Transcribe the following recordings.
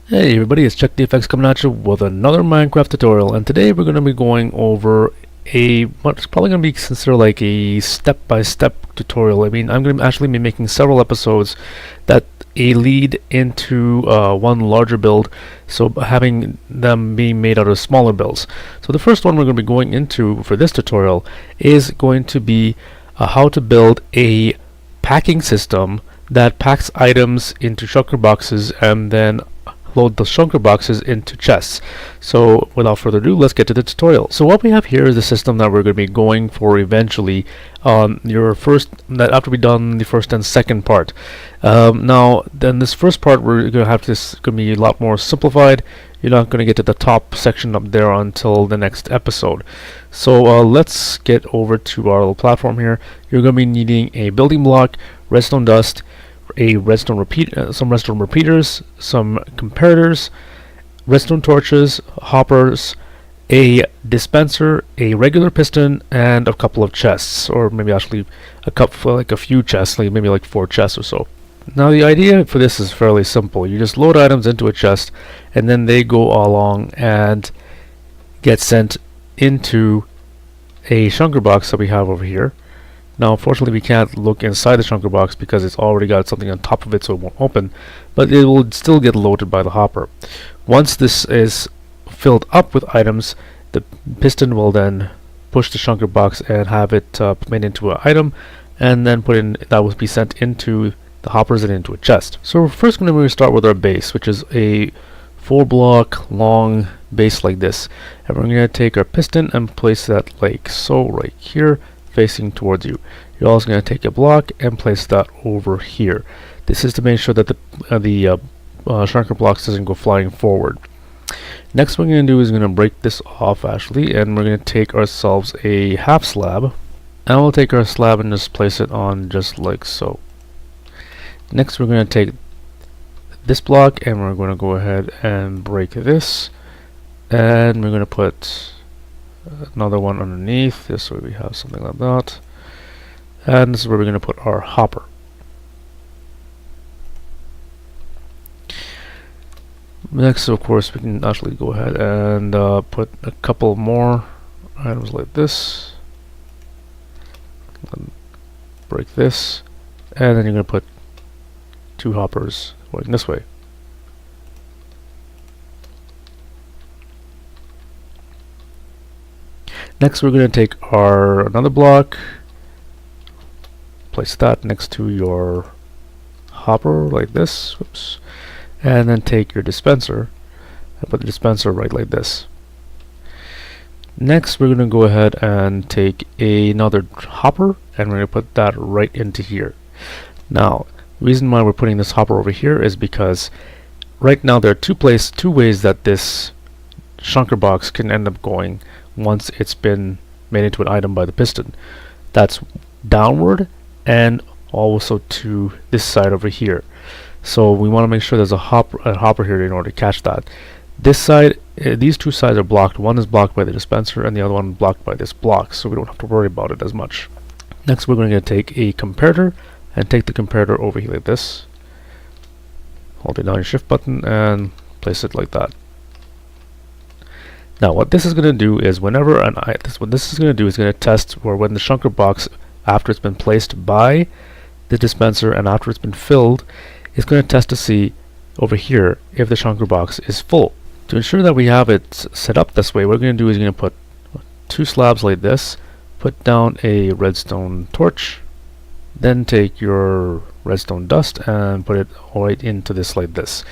Hey everybody, it's Check the Effects coming at you with another Minecraft tutorial, and today we're going to be going over what's probably going to be considered like a step-by-step tutorial. I mean, I'm going to actually be making several episodes that lead into one larger build, so having them be made out of smaller builds. So the first one we're going to be going into for this tutorial is going to be how to build a packing system that packs items into shulker boxes and then load the shulker boxes into chests. So without further ado, let's get to the tutorial. So what we have here is the system that we're going to be going for eventually on after we've done the first and second part. Now then this first part we're going to have this going to be a lot more simplified. You're not going to get to the top section up there until the next episode. So let's get over to our little platform here. You're going to be needing a building block, redstone dust, some redstone repeaters, some comparators, redstone torches, hoppers, a dispenser, a regular piston, and a couple of chests, or maybe actually a few chests, like maybe like 4 chests or so. Now the idea for this is fairly simple. You just load items into a chest, and then they go along and get sent into a shulker box that we have over here. Now unfortunately we can't look inside the shulker box because it's already got something on top of it, so it won't open, but it will still get loaded by the hopper. Once this is filled up with items, the piston will then push the shulker box and have it made into an item, and then that will be sent into the hoppers and into a chest. So we're first going to start with our base, which is a 4-block long base like this, and we're going to take our piston and place that like so right here, facing towards you. You're also going to take a block and place that over here. This is to make sure that the shulker blocks doesn't go flying forward. Next what we're going to do is going to break this off actually, and we're going to take ourselves a half slab, and we'll take our slab and just place it on just like so. Next we're going to take this block and we're going to go ahead and break this, and we're going to put another one underneath. This way we have something like that, and this is where we're going to put our hopper. Next of course we can actually go ahead and put a couple more items like this, break this, and then you're going to put 2 hoppers going this way. Next we're going to take another block, place that next to your hopper like this, whoops, and then take your dispenser and put the dispenser right like this. Next we're going to go ahead and take another hopper and we're going to put that right into here. Now the reason why we're putting this hopper over here is because right now there are two ways that this shulker box can end up going once it's been made into an item by the piston. That's downward and also to this side over here. So we want to make sure there's a hopper here in order to catch that. This side, these two sides are blocked. One is blocked by the dispenser and the other one blocked by this block, so we don't have to worry about it as much. Next we're going to take a comparator and take the comparator over here like this. Hold it down your shift button and place it like that. Now what this is going to do is what this is going to do is going to test for when the shulker box, after it's been placed by the dispenser and after it's been filled, it's going to test to see over here if the shulker box is full. To ensure that we have it set up this way, what we're going to do is going to put 2 slabs like this, put down a redstone torch, then take your redstone dust and put it right into this like this.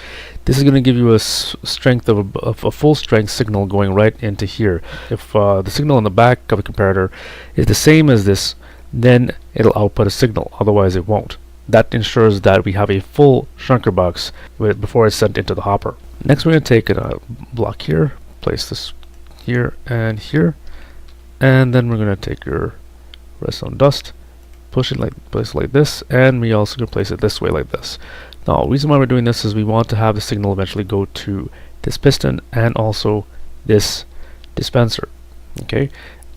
This is going to give you a strength of a full strength signal going right into here. If the signal on the back of a comparator is the same as this, then it'll output a signal, otherwise it won't. That ensures that we have a full shulker box before it's sent into the hopper. Next we're going to take a block here, place this here and here, and then we're going to take your redstone dust, push it place like this, and we also going to place it this way like this. Now the reason why we're doing this is we want to have the signal eventually go to this piston and also this dispenser. Okay,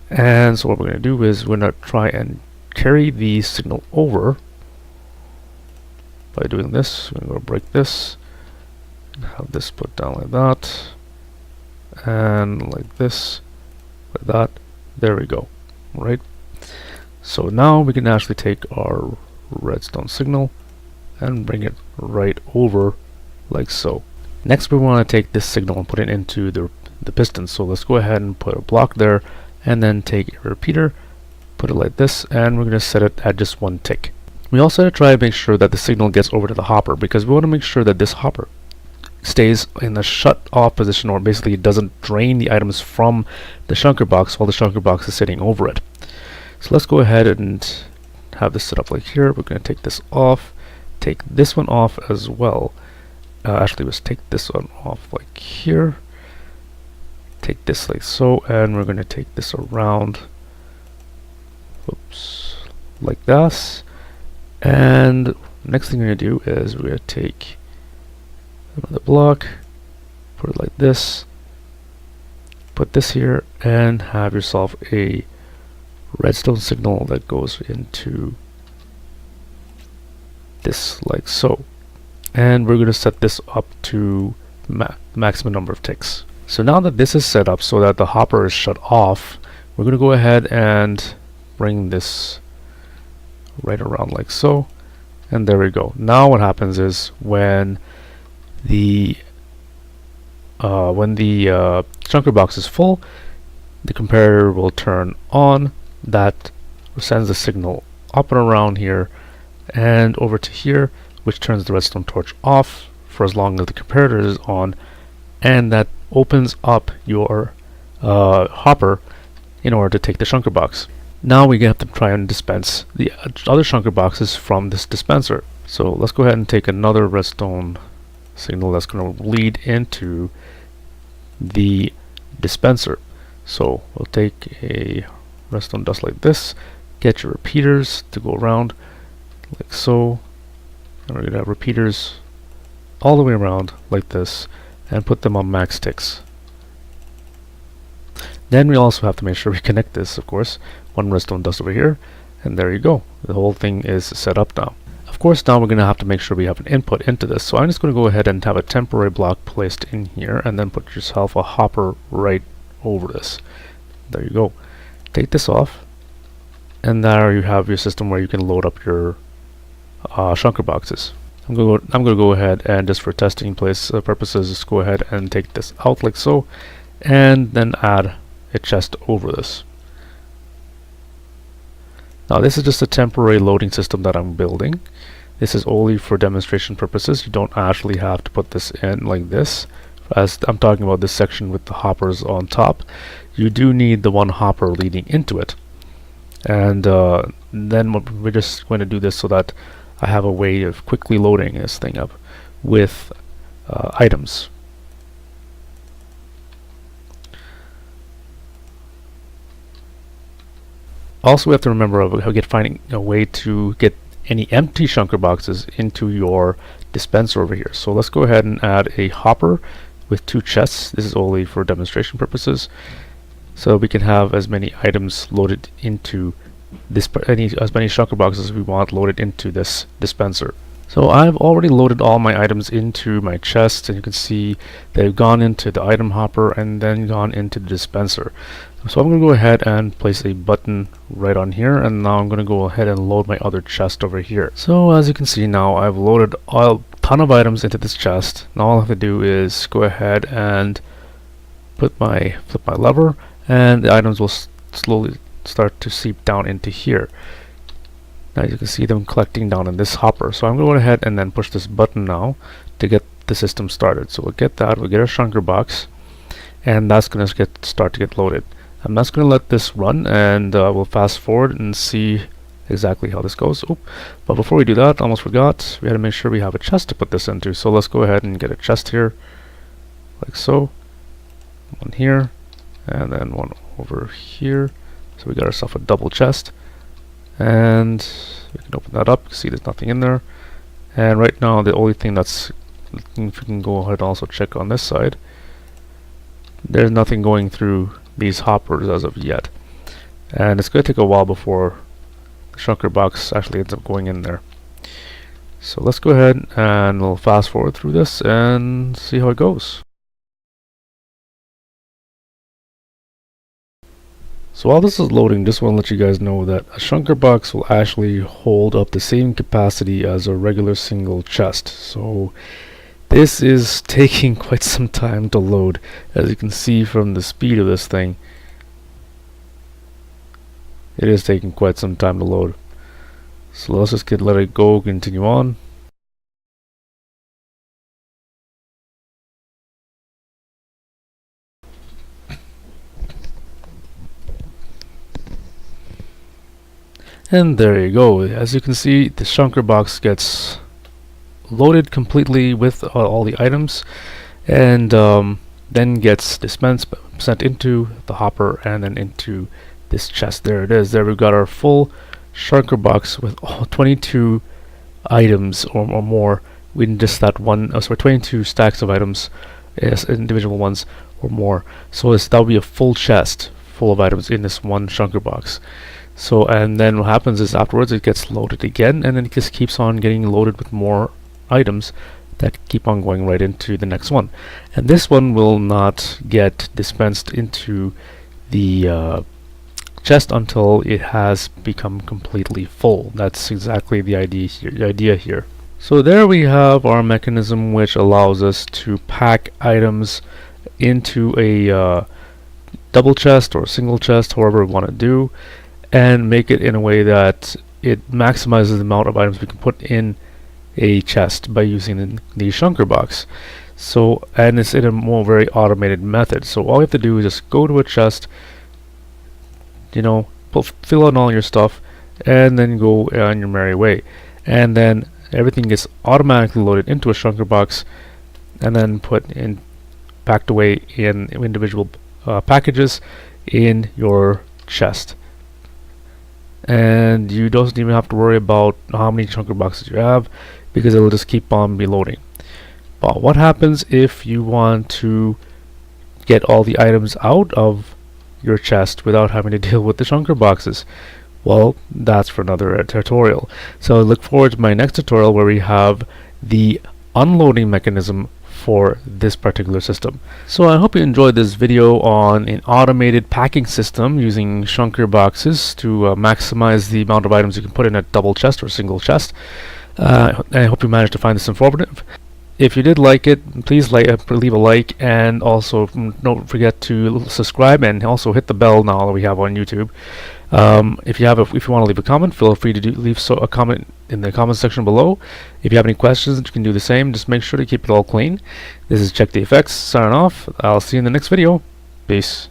and so what we're going to do is we're going to try and carry the signal over by doing this. We're going to break this Have this put down like that, and like this, like that. There we go. Right. So now we can actually take our redstone signal and bring it right over like so. Next we want to take this signal and put it into the piston. So let's go ahead and put a block there, and then take a repeater, put it like this, and we're going to set it at just 1 tick. We also have to try to make sure that the signal gets over to the hopper, because we want to make sure that this hopper stays in the shut off position, or basically it doesn't drain the items from the shulker box while the shulker box is sitting over it. So let's go ahead and have this set up like here. We're going to take this off, take this one off as well. Actually, let's take this one off like here, take this like so, and we're going to take this around, oops, like this. And next thing we're going to do is we're going to take another block, put it like this, put this here, and have yourself a redstone signal that goes into this like so. And we're going to set this up to maximum number of ticks. So now that this is set up so that the hopper is shut off, we're going to go ahead and bring this right around like so, and there we go. Now what happens is when the shulker box is full, the comparator will turn on. That sends the signal up and around here and over to here, which turns the redstone torch off for as long as the comparator is on, and that opens up your hopper in order to take the shulker box. Now we have to try and dispense the other shulker boxes from this dispenser. So let's go ahead and take another redstone signal that's going to lead into the dispenser. So we'll take a redstone dust like this, get your repeaters to go around like so, and we're going to have repeaters all the way around like this, and put them on max ticks. Then we also have to make sure we connect this, of course. One redstone dust over here, and there you go. The whole thing is set up now. Of course, now we're going to have to make sure we have an input into this. So I'm just going to go ahead and have a temporary block placed in here, and then put yourself a hopper right over this. There you go. Take this off, and there you have your system where you can load up your shulker boxes. I'm going to go ahead and, just for testing purposes, just go ahead and take this out like so, and then add a chest over this. Now this is just a temporary loading system that I'm building. This is only for demonstration purposes. You don't actually have to put this in like this. As I'm talking about this section with the hoppers on top, you do need the one hopper leading into it. And then we're just going to do this so that I have a way of quickly loading this thing up with items. Also, we have to remember finding a way to get any empty shulker boxes into your dispenser over here. So let's go ahead and add a hopper with 2 chests. This is only for demonstration purposes, so we can have as many items loaded into this, as many shulker boxes as we want loaded into this dispenser. So I've already loaded all my items into my chest, and you can see they've gone into the item hopper and then gone into the dispenser. So I'm going to go ahead and place a button right on here, and now I'm going to go ahead and load my other chest over here. So as you can see now, I've loaded a ton of items into this chest. Now all I have to do is go ahead and flip my lever, and the items will slowly start to seep down into here. Now you can see them collecting down in this hopper. So I'm going to go ahead and then push this button now to get the system started. So we'll get that, we'll get our shulker box, and that's going to start to get loaded. I'm just going to let this run, and we'll fast forward and see exactly how this goes. Oop. But before we do that, almost forgot, we had to make sure we have a chest to put this into. So let's go ahead and get a chest here, like so. One here, and then one over here. So we got ourselves a double chest, and we can open that up. You can see there's nothing in there. And right now, the only thing that's, if we can go ahead and also check on this side, there's nothing going through these hoppers as of yet, and it's going to take a while before the shulker box actually ends up going in there. So let's go ahead and we'll fast forward through this and see how it goes. So while this is loading, just want to let you guys know that a shunker box will actually hold up the same capacity as a regular single chest. So this is taking quite some time to load, as you can see from the speed of this thing. It is taking quite some time to load. So let's just let it go, continue on. And there you go. As you can see, the shunker box gets loaded completely with all the items, and then gets dispensed, sent into the hopper, and then into this chest. There it is. There we've got our full shunker box with all 22 items or more in just that one. 22 stacks of items, as individual ones or more. So that would be a full chest full of items in this one shunker box. So, and then what happens is afterwards it gets loaded again, and then it just keeps on getting loaded with more items that keep on going right into the next one. And this one will not get dispensed into the chest until it has become completely full. That's exactly the idea here. So there we have our mechanism, which allows us to pack items into a double chest or single chest, however we want to do, and make it in a way that it maximizes the amount of items we can put in a chest by using the shunker box. So, and it's in a more very automated method. So all you have to do is just go to a chest, you know, fill out all your stuff, and then go on your merry way. And then everything gets automatically loaded into a shunker box, and then packed away in individual packages in your chest. And you don't even have to worry about how many shunker boxes you have, because it will just keep on reloading. But what happens if you want to get all the items out of your chest without having to deal with the shunker boxes? Well, that's for another tutorial. So look forward to my next tutorial where we have the unloading mechanism for this particular system. So I hope you enjoyed this video on an automated packing system using shunker boxes to maximize the amount of items you can put in a double chest or single chest. I hope you managed to find this informative. If you did like it, please leave a like, and also don't forget to subscribe and also hit the bell now that we have on YouTube. If you want to leave a comment, feel free to leave a comment in the comment section below. If you have any questions, you can do the same. Just make sure to keep it all clean. This is Check the Effects signing off. I'll see you in the next video. Peace.